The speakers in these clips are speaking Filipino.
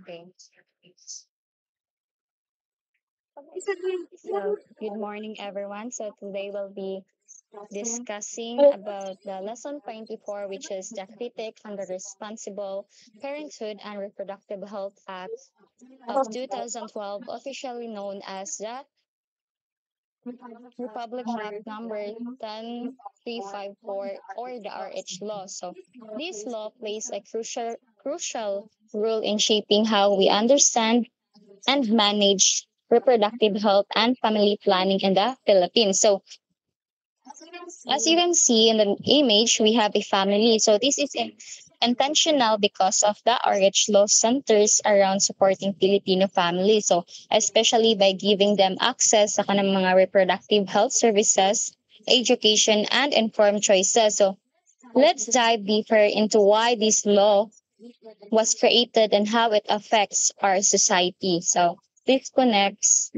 Okay. So, good morning, everyone. So, today we'll be discussing about the lesson 24, which is the critique on the Responsible Parenthood and Reproductive Health Act of 2012, officially known as the Republic Act number 10354 or the RH law. So, this law plays a crucial role in shaping how we understand and manage reproductive health and family planning in the Philippines. So, as you can see in the image, we have a family. So, this is intentional because of the RH law centers around supporting Filipino families. So, especially by giving them access sa kanang mga reproductive health services, education, and informed choices. So, let's dive deeper into why this law was created and how it affects our society. So, this connects.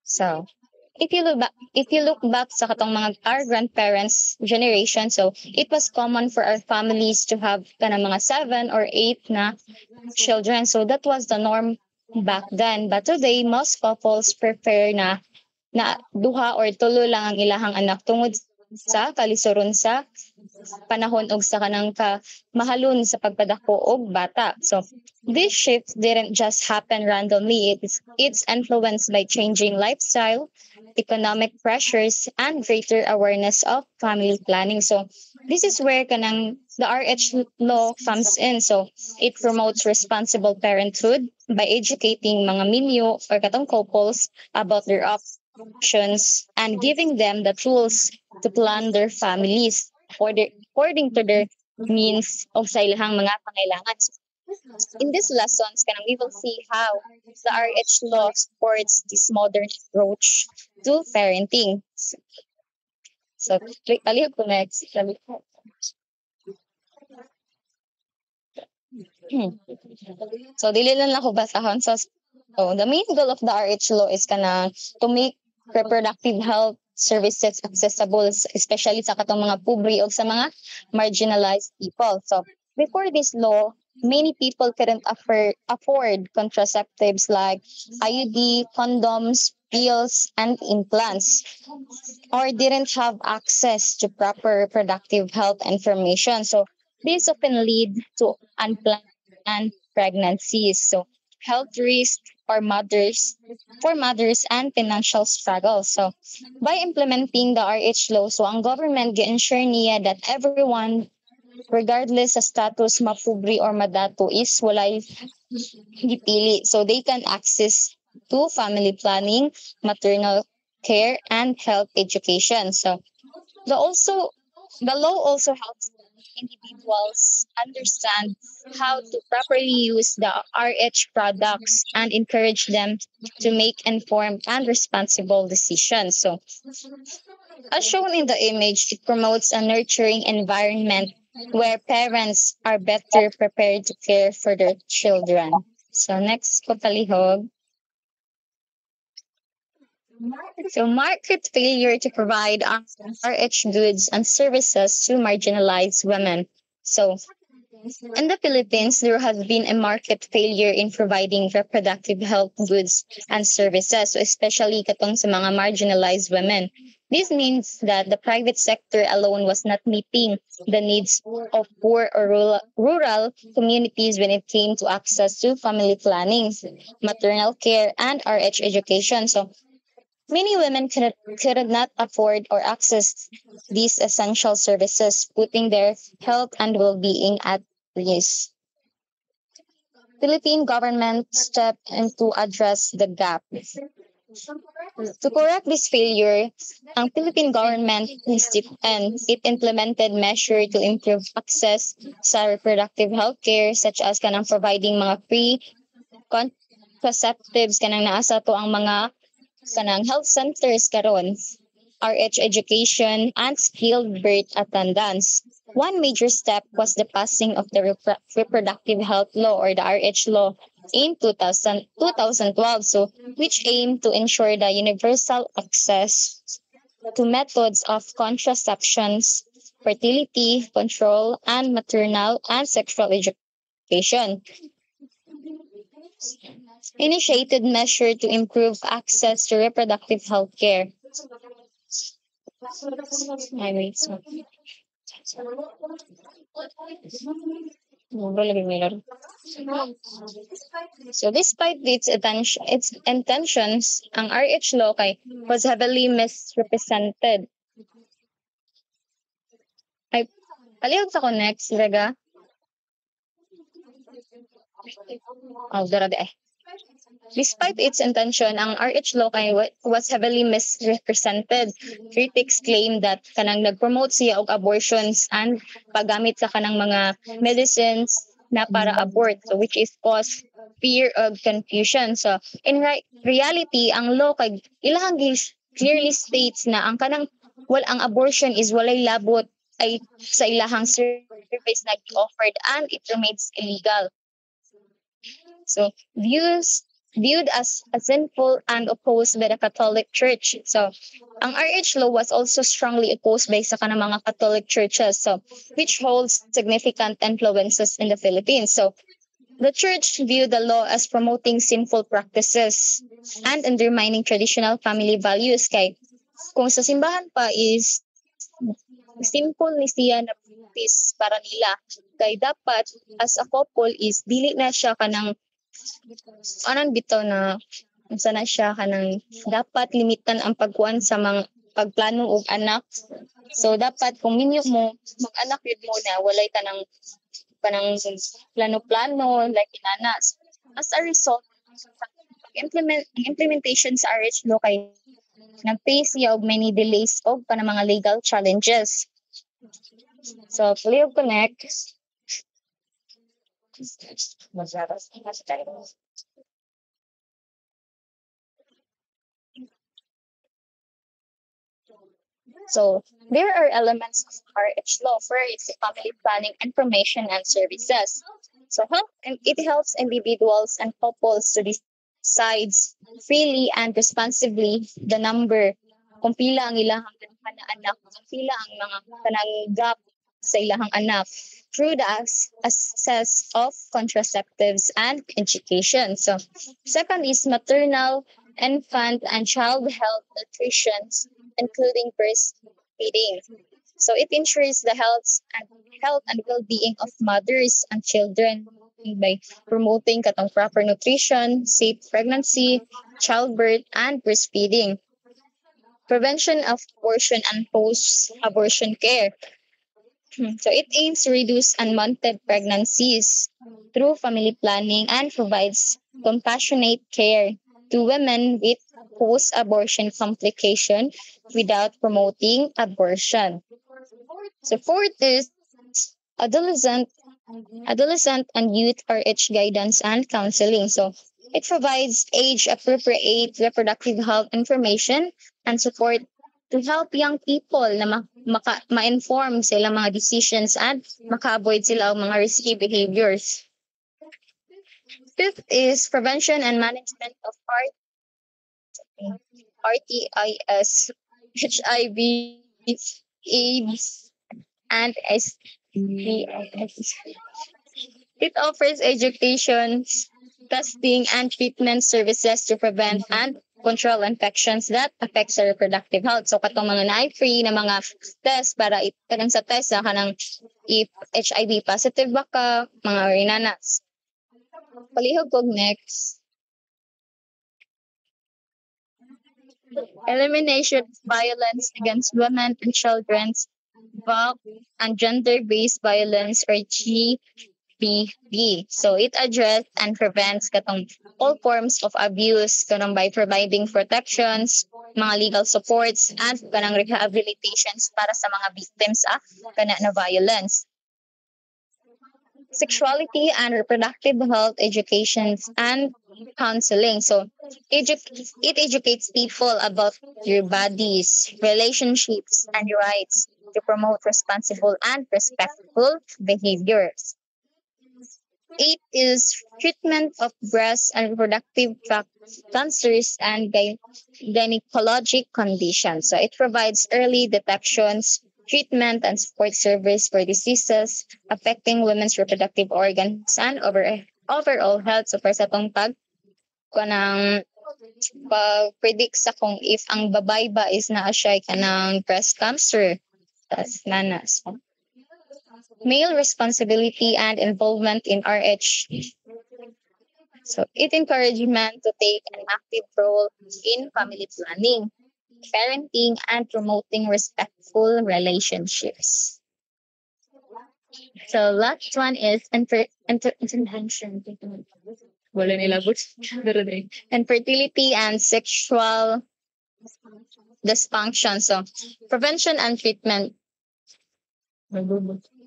So, if you look back sa katong mga our grandparents generation, so it was common for our families to have kana mga 7 or 8 na children. So that was the norm back then. But today, most couples prefer na duha or tulo lang ang ilahang anak tungod sa kalisuron sa panahon og sa kanang ka mahalon sa pagpadako og bata. So this shift didn't just happen randomly. It's influenced by changing lifestyle, economic pressures, and greater awareness of family planning. So this is where kanang the RH law comes in. So it promotes responsible parenthood by educating mga minyo or katong couples about their options and giving them the tools to plan their families according to their means of sa ilahang mga pangailangan. So, in these lessons, we will see how the RH law supports this modern approach to parenting. So, click alihog ko next. So, dili lang ako basahon. So, the main goal of the RH law is to make reproductive health services accessible, especially sa katong mga pobre o sa mga marginalized people. So, before this law, many people couldn't afford contraceptives like IUD, condoms, pills, and implants, or didn't have access to proper reproductive health information. So, this often lead to unplanned pregnancies. So, health risk for mothers and financial struggles. So, by implementing the RH law, so ang government gi-ensure niya that everyone, regardless sa status, mapobre or madato, is walay gipili. So, they can access to family planning, maternal care, and health education. So, the also the law also helps individuals understand how to properly use the RH products and encourage them to make informed and responsible decisions. So, as shown in the image, it promotes a nurturing environment where parents are better prepared to care for their children. So, next, Kopalihog. So, market failure to provide RH goods and services to marginalized women. So, in the Philippines, there has been a market failure in providing reproductive health goods and services, so especially katong sa mga marginalized women. This means that the private sector alone was not meeting the needs of poor or rural communities when it came to access to family planning, maternal care, and RH education. So many women could not afford or access these essential services, putting their health and well-being at risk. Philippine government stepped in to address the gap. To correct this failure, ang Philippine government and it implemented measures to improve access sa reproductive health care such as kanang providing mga free contraceptives kanang naa sa to ang mga kanang health centers karon, RH education, and skilled birth attendance. One major step was the passing of the Reproductive Health Law or the RH Law in 2012, so which aimed to ensure the universal access to methods of contraceptions, fertility control, and maternal and sexual education. education. Initiated measure to improve access to reproductive health care. Ay, wait. So despite its intentions, ang RH law kay was heavily misrepresented. Ay, palihog sa next, Rega. Oh, dara de. Despite its intention, ang RH law kay was heavily misrepresented. Critics claim that kanang nag-promote siya og abortions and paggamit sa kanang mga medicines na para abort, so which is cause fear of confusion. So in reality, ang law kay ilahang clearly states na ang kanang ang abortion is walay labot ay sa ilahang service na offered and it remains illegal. So viewed as sinful and opposed by the Catholic Church. So ang RH law was also strongly opposed by sa kanang mga Catholic churches, so which holds significant influences in the Philippines. So the church viewed the law as promoting sinful practices and undermining traditional family values. Kay kung sa simbahan pa is simple ni siya na practice para nila. Kay dapat as a couple is dili na siya kanang anong bitaw na unsa na siya kanang dapat limitan ang pagkuan sa mga pagplano og anak. So dapat kung minyo mo mag-anak yun mo na walay kanang plano-plano like inanas. As a result, implementation sa RH law kay nag-face siya og many delays og kanang mga legal challenges. So, please connect. So, there are elements of RH law. First, family planning information and services. So, it helps individuals and couples to decide freely and responsibly the number kung pila ang ilahang anak, kung pila ang mga kanang gap sa ilahang anak through the access of contraceptives and education. So, second is maternal, infant, and child health nutrition, including breastfeeding. So, it ensures the health and well-being of mothers and children by promoting katong proper nutrition, safe pregnancy, childbirth, and breastfeeding. Prevention of abortion and post-abortion care. So it aims to reduce unwanted pregnancies through family planning and provides compassionate care to women with post-abortion complication without promoting abortion. So fourth is adolescent and youth RH guidance and counseling. So it provides age-appropriate reproductive health information and support to help young people na ma-inform sila mga decisions and maka-avoid sila ang mga risky behaviors. Fifth is prevention and management of RTIS, HIV, AIDS, and STIs. It offers education, testing, and treatment services to prevent and control infections that affects the reproductive health. So katong mga na-free na mga test para kanang sa test na kanang if HIV positive ba ka, mga rinanas. Palihog kog next. Elimination of violence against women and children, VAP, and gender-based violence or GBV. So it addresses and prevents katong all forms of abuse kanang by providing protections, mga legal supports, and kanang rehabilitations para sa mga victims kana na violence. Sexuality and reproductive health education and counseling. So it educates people about your bodies, relationships, and rights to promote responsible and respectful behaviors. 8 is treatment of breast and reproductive cancers and gynecologic conditions. So it provides early detections, treatment and support service for diseases affecting women's reproductive organs and overall health. So, para sa itong kanang pag-predict sa kung if ang babay ba is naa siya kanang breast cancer. Tas nanas. Male responsibility and involvement in RH. So it encourages men to take an active role in family planning, parenting, and promoting respectful relationships. So last one is intervention. Wala nilabot. Infertility and sexual dysfunction. So prevention and treatment.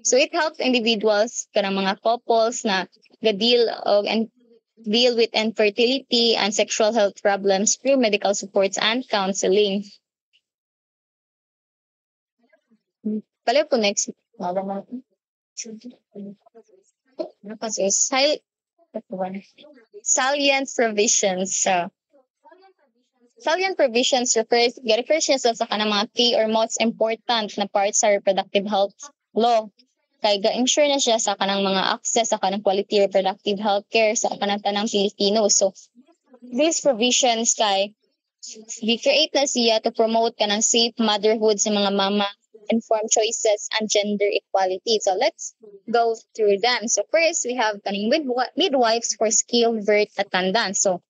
So it helps individuals, kanang mga couples na ga-deal and deal with infertility and sexual health problems through medical supports and counseling. Pala po next. Kasi salient provisions. So, salient provisions refers siya sa kanang mga key or most important na parts sa reproductive health law. Kay ga-ensure na siya sa kanang mga access sa kanang quality reproductive health care sa kanang tanang Pilipino. So, these provisions kay gi-create na siya to promote kanang safe motherhood sa mga mama, informed choices, and gender equality. So, let's go through them. So, first, we have kanang midwives for skilled birth attendance. So,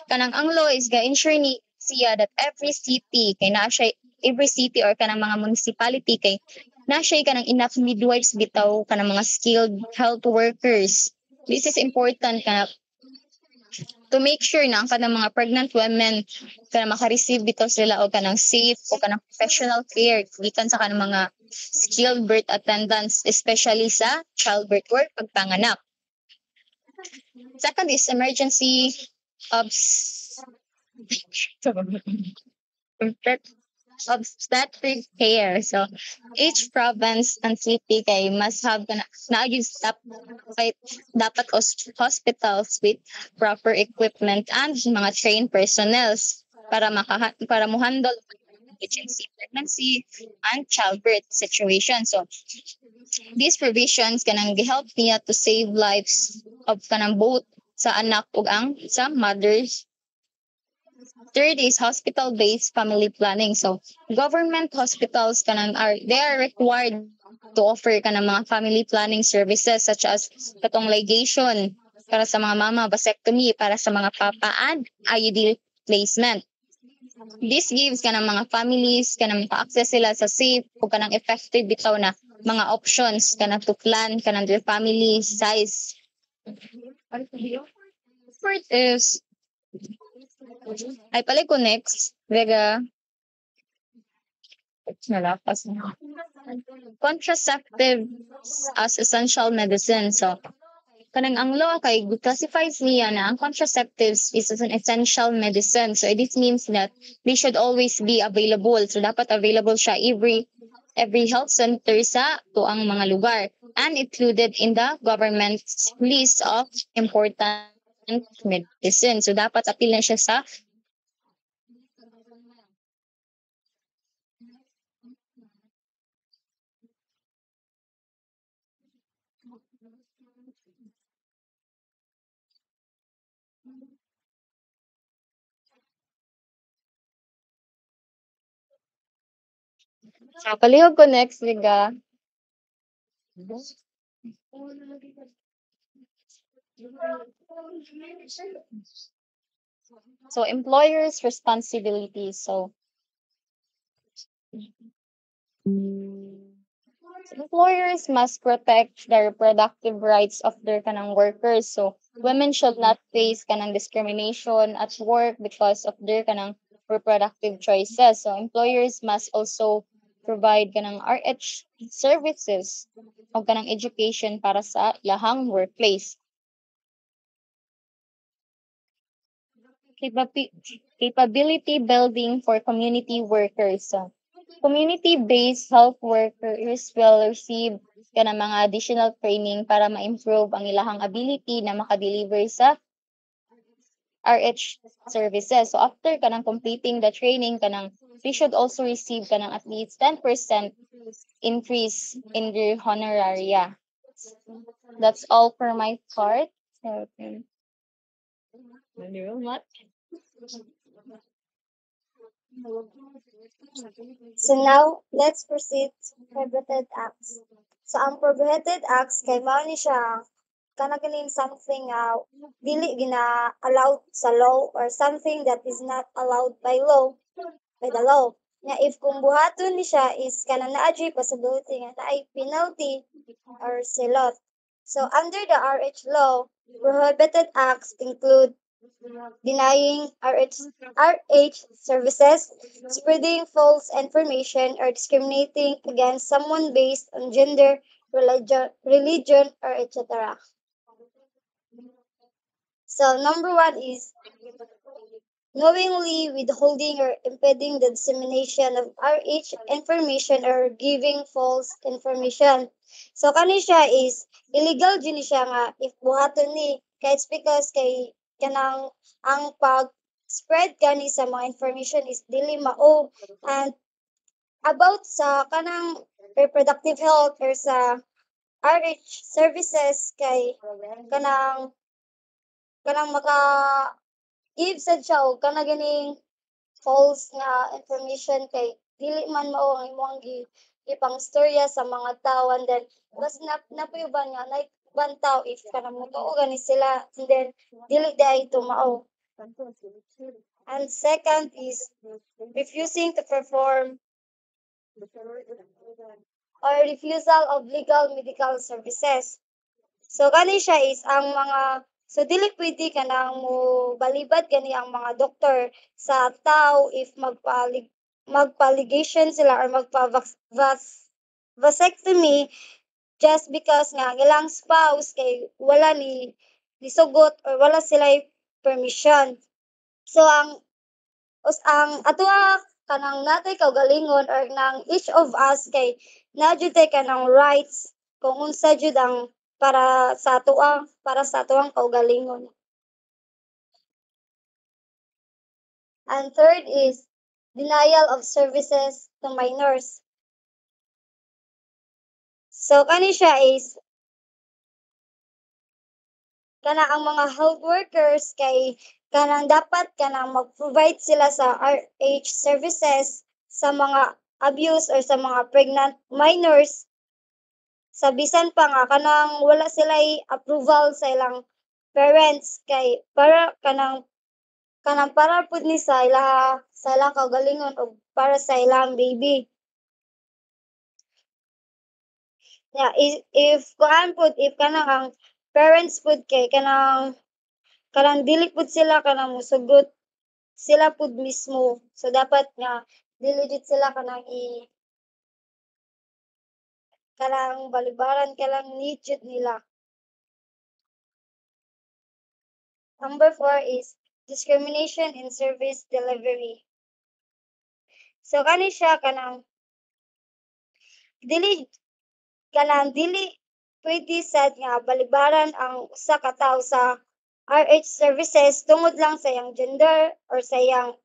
kanang ang law is ga-ensure ni siya that every city or kanang mga municipality kay na siya kanang enough midwives bitaw kanang mga skilled health workers. This is important to make sure na ang kanang mga pregnant women kanang maka-receive bitaw sila o kanang safe o kanang professional care gikan sa kanang mga skilled birth attendants, especially sa childbirth or pagpanganak. Second is emergency obstetric care. So, each province and city kay must have dapat hospitals with proper equipment and mga trained personnels para mo handle emergency pregnancy and childbirth situation. So, these provisions kanang help niya to save lives of kanang both sa anak ug ang sa mothers. Third is hospital-based family planning. So, government hospitals they are required to offer kanang mga family planning services such as katong ligation para sa mga mama, vasectomy para sa mga papa, and IUD placement. This gives kanang mga families kanang maka-access sila sa safe o kanang effective bitaw na mga options kanang to plan kanang their family size. Fourth is ay pala ko next. Vega. Nalapas na. Contraceptive as essential medicine. So, kanang ang law kay classifies niya na ang contraceptives is an essential medicine. So, this means that they should always be available. So, dapat available siya every health center sa tuang mga lugar and included in the government's list of important medicine. So, dapat apil na siya sa palihog ko next, Liga. So, employers' responsibilities. So, employers must protect the reproductive rights of their kanang workers. So, women should not face kanang discrimination at work because of their kanang reproductive choices. So, employers must also provide kanang RH services o kanang education para sa lahang workplace. Capability building for community workers. So, community-based health workers will receive kanang mga additional training para ma-improve ang ilahang ability na makadeliver sa RH services. So after kanang completing the training kanang they should also receive kanang at least 10% increase in their honoraria. That's all for my part. Okay. So now, let's proceed to prohibited acts. So ang prohibited acts kay mao ni siya kana ganing something dili gina allowed sa law or something that is not allowed by the law. Nga if kung buhaton ni siya is kana naa jay possibility nga naay penalty or silot. So under the RH law, prohibited acts include denying RH services, spreading false information, or discriminating against someone based on gender, religion or etc. So number one is knowingly withholding or impeding the dissemination of RH information or giving false information. So kani siya is illegal din siya nga if buhaton ni kaya it's because kay kanang ang pag spread kani sa mga information is dili mao and about sa kanang reproductive health or sa RH services kay kanang kanang maka give sad siya og kana ganing false nga information kay dili man mao ang imong ipang storya sa mga tao and then bas napayuban nga like bantaw if kanang motoo gani sila and then dili day ito mao. And second is refusing to perform or refusal of legal medical services. So kani siya is ang mga so dili pwede ka nang mo balibad gani ang mga doktor sa tao if magpa-ligation sila or vasectomy just because nga ang ilang spouse kay wala ni nisugot or wala sila permission. So ang atoa kanang natay kaugalingon or nang each of us kay na jud tay kanang rights kung unsa jud ang para sa atoang kaugalingon. And third is denial of services to minors. So kani siya is kana ang mga health workers kay kanang dapat kanang mag-provide sila sa RH services sa mga abuse or sa mga pregnant minors sa bisan pa nga kanang wala sila approval sa ilang parents kay para kanang para pud ni sa ilang kaugalingon o para sa ilang baby. Yeah, if kuan pud if kanang ang parents pud kay kanang dili pud sila kanang musugot sila pud mismo. So dapat nga dili jud sila kanang balibaran kanang need jud nila. Number four is discrimination in service delivery. So kani siya dili dili pwede sad nga balibaran ang usa ka tawo sa RH services tungod lang sa iyang gender or sa iyang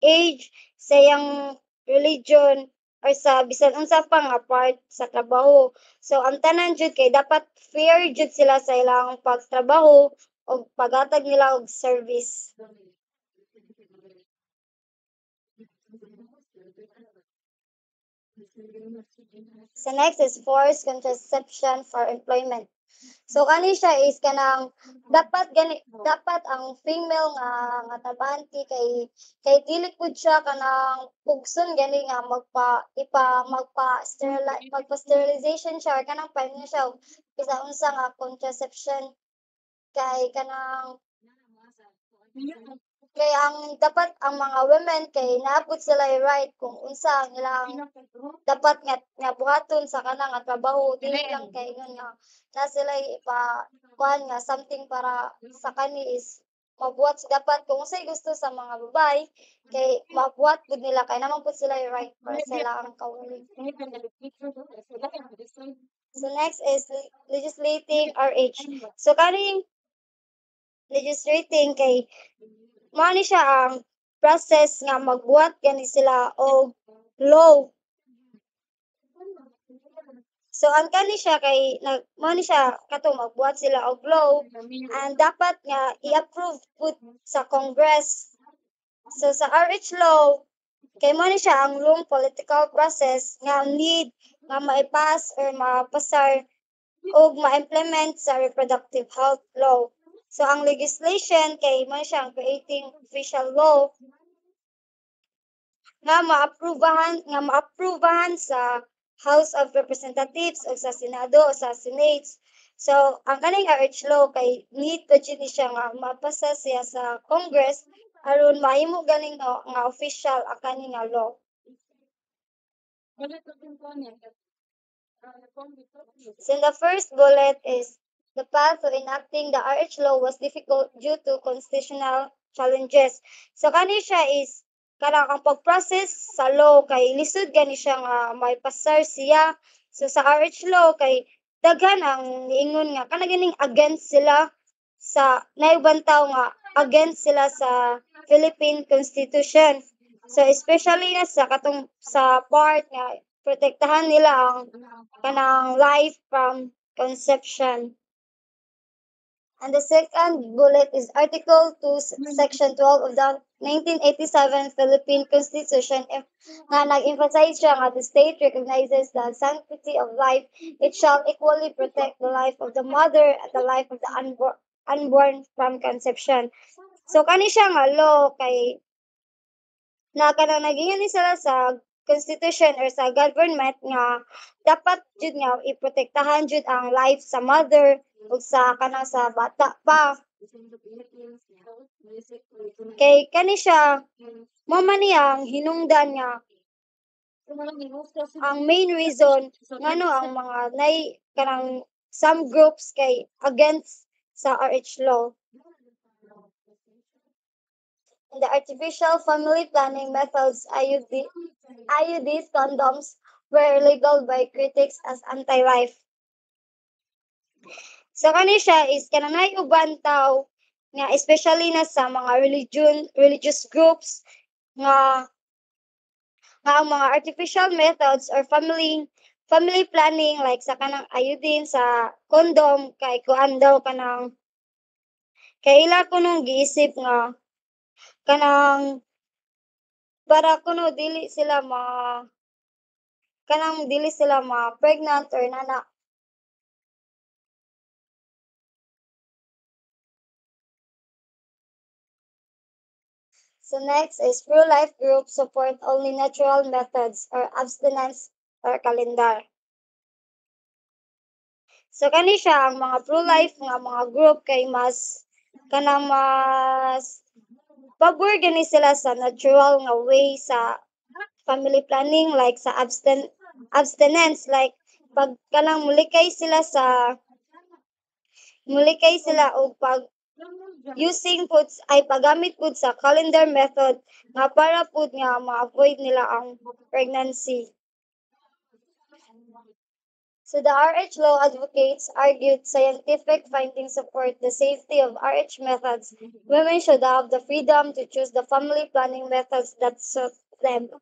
age, sa iyang religion or sa bisan unsa pa nga part sa trabaho. So ang tanan jud kay dapat fair jud sila sa ilang pagtrabaho o paghatag nila og service. So next is forced contraception for employment. So kani siya is kanang dapat ang female nga trabahante kay dili pud siya kanang pugson gani nga magpa sterilization siya or kanang pain niya siya og bisa unsa nga contraception kay kanang kay ang dapat ang mga women kay naabot sila yung right kung unsa ang ilang dapat nga buhaton sa kanang nga trabaho dili lang kay ingon nga na sila ipa kuan nga something para sa kani is mabuhat dapat kung unsay gusto sa mga babae kay mabuhat pud nila kay naman pud sila yung right para sa ilang kaugali. So next is legislating RH. So kaning legislating kay mao ni siya ang process nga magbuhat gani sila og law. So ang kani siya kay mao ni siya kato magbuhat sila og law and dapat nga i-approve pud sa Congress. So sa RH law kay mao ni siya ang long political process nga need nga maipass or mapasar o ma-implement sa reproductive health law. So ang legislation kay mao siya ang creating official law nga maaprubahan sa House of Representatives o sa Senado o sa Senate. So, ang kaning RH law kay need pa jud ni siya nga mapasa siya sa Congress aron mahimo ganing nga official ang kaning nga law. So the first bullet is the path to enacting the RH law was difficult due to constitutional challenges. So kani siya is kanang ang pag-process sa law kay lisod gani siya nga may pasar siya. So sa RH law kay daghan ang niingon nga kana ganing against sila sa naibantaw nga against sila sa Philippine Constitution. So especially na sa katong sa part nga protektahan nila ang kanang life from conception. And the second bullet is Article 2, Section 12 of the 1987 Philippine Constitution nga nag-emphasize siya nga the state recognizes the sanctity of life. It shall equally protect the life of the mother and the life of the unborn from conception. So kani siya nga law kay na kanang naging ni sila sa constitution or sa government nga dapat jud nga iprotektahan jud ang life sa mother ug sa kanang sa bata pa kay kani siya mao man ni ang hinungdan nga ang main reason ngano ang mga kanang some groups kay against sa RH law. And the artificial family planning methods IUDs condoms were labeled by critics as anti-life. So kani siya is kananay uban tao nga especially na sa mga religious groups nga ang mga artificial methods or family planning like sa kanang iodine sa condom kay kuan daw kanang kay ila kunong giisip nga kanang para kuno dili sila ma pregnant or nana. So next is pro-life group support only natural methods or abstinence or calendar. So kani siya ang mga pro-life nga mga group kay mas pabor gani sila sa natural nga way sa family planning like sa abstinence like pag kanang mulikay sila og pag using foods ay paggamit pud sa calendar method nga para pud nga ma-avoid nila ang pregnancy. So the RH law advocates argued scientific findings support the safety of RH methods. Women should have the freedom to choose the family planning methods that suit them.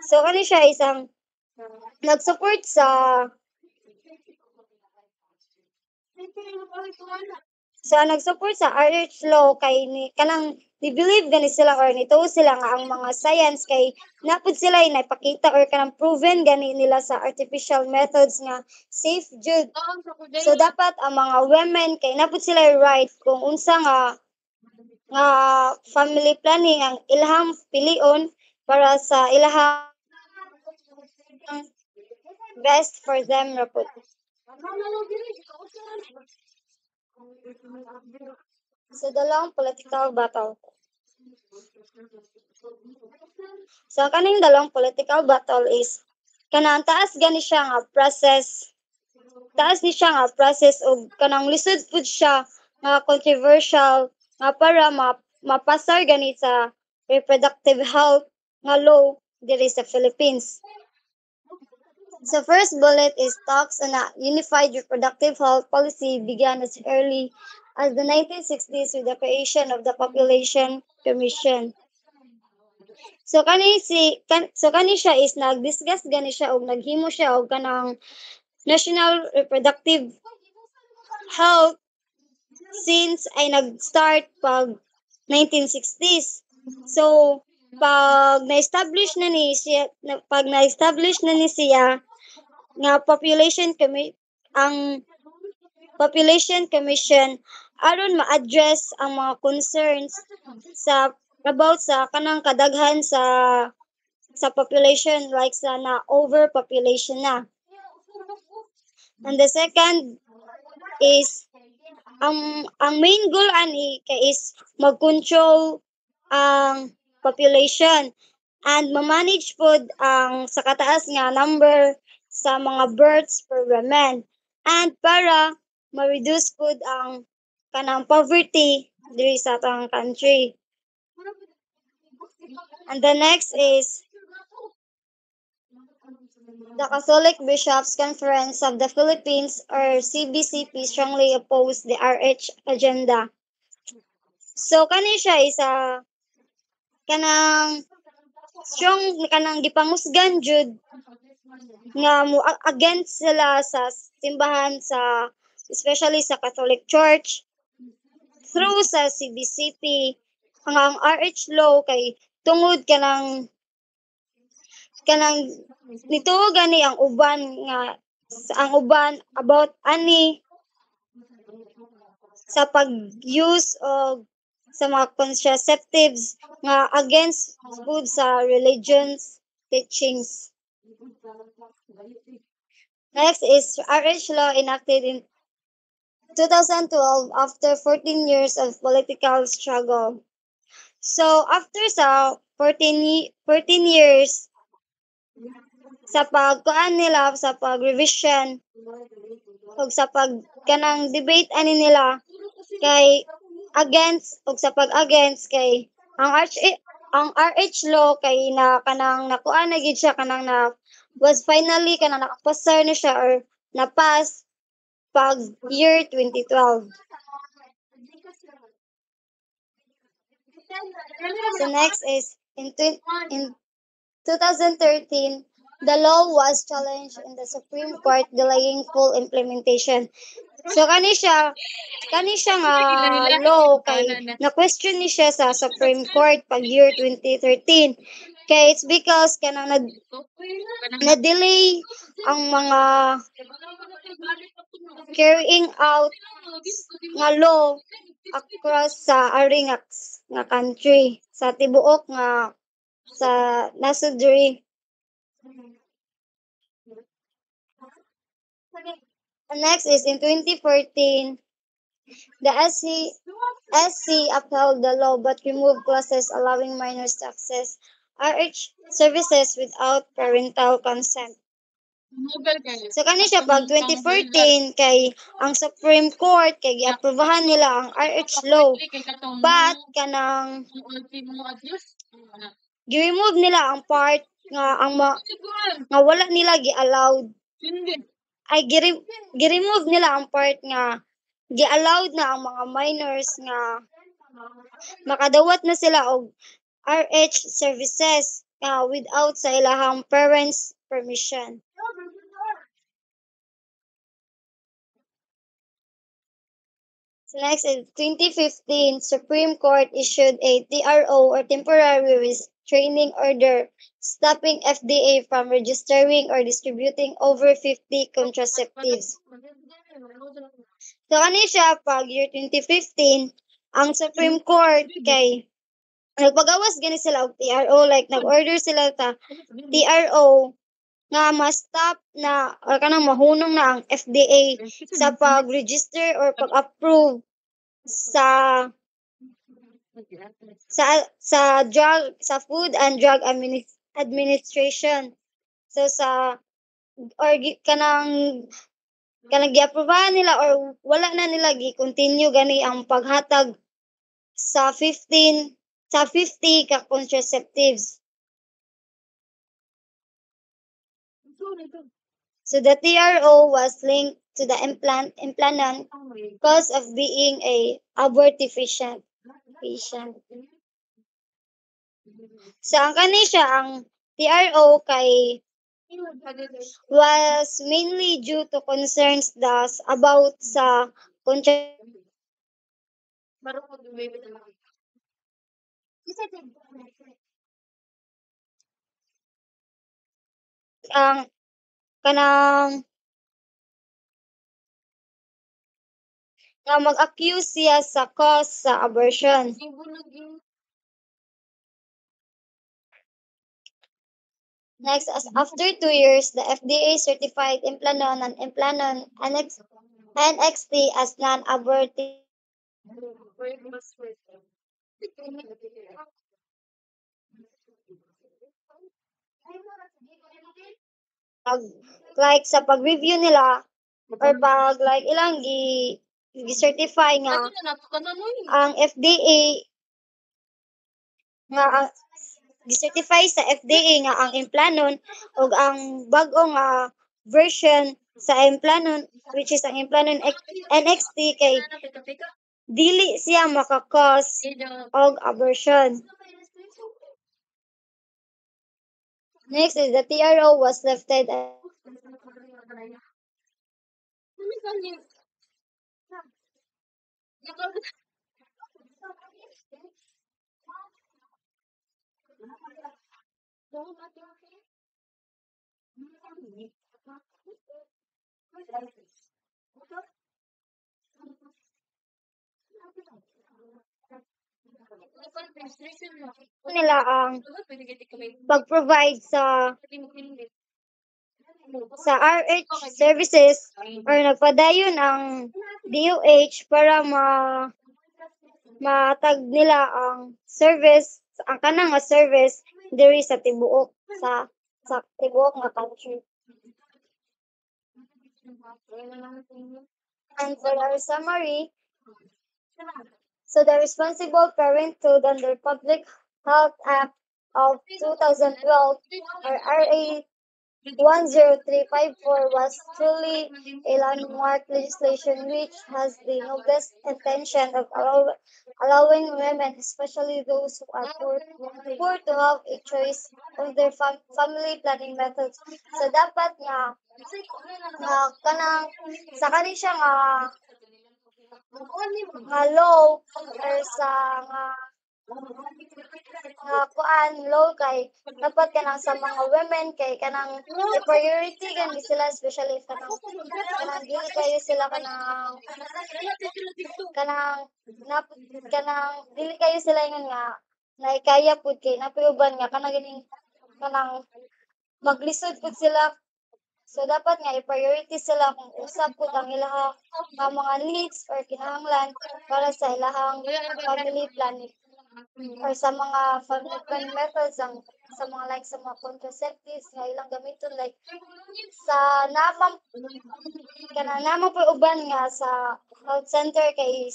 So kani siya isang nag-support sa RH law kay ni kanang ni-believe gani sila or nituo sila nga ang mga science kay napud sila napakita or kanang proven gani nila sa artificial methods nga safe jud. So dapat ang mga women kay napud sila right kung unsa nga family planning ang ilahang pilion para sa ilahang best for them rapod. So the long political battle. So kaning dalawang political battle is kanang taas gani siya nga process og kanang lisod pud siya nga controversial nga para mapasar gani sa reproductive health nga law diri sa Philippines. So first bullet is talks on a unified reproductive health policy began as early as the 1960s with the creation of the Population Commission. So kani siya is nag-discuss gani siya og naghimo siya og kanang national reproductive health since ay nag-start pag 1960s. So pag na-establish na ni siya pag na-establish na ni siya nga ang Population Commission aron ma-address ang mga concerns sa about sa kanang kadaghan sa population like sa na overpopulation na. And the second is ang main goal ani is mag-control ang population and ma-manage pod ang sa kataas nga number sa mga births per woman and para ma-reduce pod ang kanang poverty diri sa atong country. And the next is the Catholic Bishops' Conference of the Philippines or CBCP strongly opposed the RH agenda. So kani siya isa kanang strong kanang gipanghusgan jud nga mo against sila sa simbahan sa especially sa Catholic Church through sa CBCP ang RH law kay tungod kanang nito gani ang uban nga ang uban about ani sa pag-use og sa mga contraceptives nga against food sa religion's teachings. Next is RH law enacted in 2012 after 14 years of political struggle. So after sa 14 years sa pagkuan nila sa pag-revision ug sa kanang debate ani nila kay against ug sa pag-against kay ang RH law kay na kanang nakuan na gid siya kanang na was finally kanang nakapasar na siya or na-pass pag year 2012. So next is in 2013 the law was challenged in the Supreme Court delaying full implementation. So kani siya nga law kay na-question ni siya sa Supreme Court pag year 2013. Kay it's because kanang na-delay ang mga carrying out nga law across sa ari nga country sa tibuok nga sa nasod diri. Next is in 2014 the SC upheld the law but removed clauses allowing minors to access RH services without parental consent. So kani siya pag 2014 kay ang Supreme Court kay giaprobahan nila ang RH law but kanang gi-remove nila ang part nga nga wala nila gi-allowed ay gi-remove nila ang part nga gi-allowed na ang mga minors nga makadawat na sila og RH services without sa ilahang parents permission. So next is 2015 Supreme Court issued a TRO or temporary restraining order stopping FDA from registering or distributing over 50 contraceptives. So kani siya pag year 2015 ang Supreme Court kay nagpagawas gani sila og TRO like nag-order sila ta TRO nga ma-stop na or kanang mahunong na ang FDA sa pag-register or pag-approve sa sa drug sa Food and Drug Administration. So sa or kanang gi-aprobahan nila or wala na nila gi-continue gani ang paghatag sa 50 ka contraceptives. So the TRO was linked to the implantant cause of being a abortifacient patient. So ang kani siya ang TRO kay was mainly due to concerns thus about sa ang kanang nga mag-accuse siya sa cause sa abortion. Next, as after 2 years, the FDA certified Implanon and Implanon NXT as non-abortive. Like sa pag-review nila or pag like ilang gi-certify nga ang FDA nga ang gi-certify sa FDA nga ang Implanon ug ang bag-o nga version sa Implanon which is ang Implanon NXT kay dili siya makakos og abortion. Next is the TRO was lifted nila ang pag-provide sa RH services or nagpadayon ang DOH para matag nila ang service ang kanang nga service diri sa tibuok sa tibuok nga country. And for our summary, so the Responsible Parenthood under Public Health Act of 2012 or RA 10354 was truly a landmark legislation which has the noblest intention of allowing women, especially those who are poor to have a choice of their family planning methods. So dapat nga kanang sa kani siya nga law or sa nga kuan law kay dapat kanang sa mga women kay kanang priority gani sila especially if kanang dili kayo sila kanang dili kayo sila ingon nga naikaya pud kay napayuban nga kanang maglisod pud sila. So dapat nga i-priority sila kung usab pud ang ilahang mga needs or kinahanglan para sa ilahang family planning or sa mga family planning methods sa mga like sa mga contraceptives nga ilang gamiton like sa namang po uban nga sa health center kay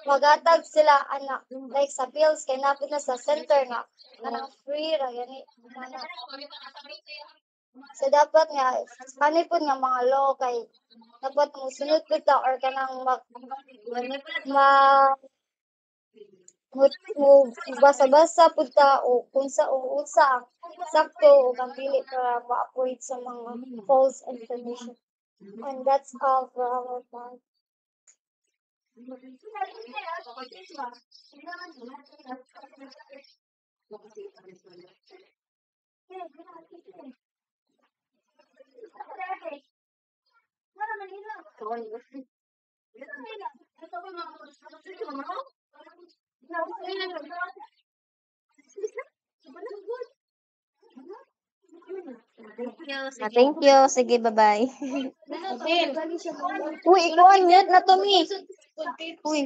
magatag sila anak like sa pills kay napod na sa center nga kanang free ra gani. So dapat nga kani pud nga mga law kay dapat musunod pud ta or kanang basa-basa pud ta o kung sa unsa ang sakto o ang dili para ma-avoid sa mga false information. And that's all for our part. Thank you. Sige, bye-bye. Uy, ikaw ang mute na to me. Uy.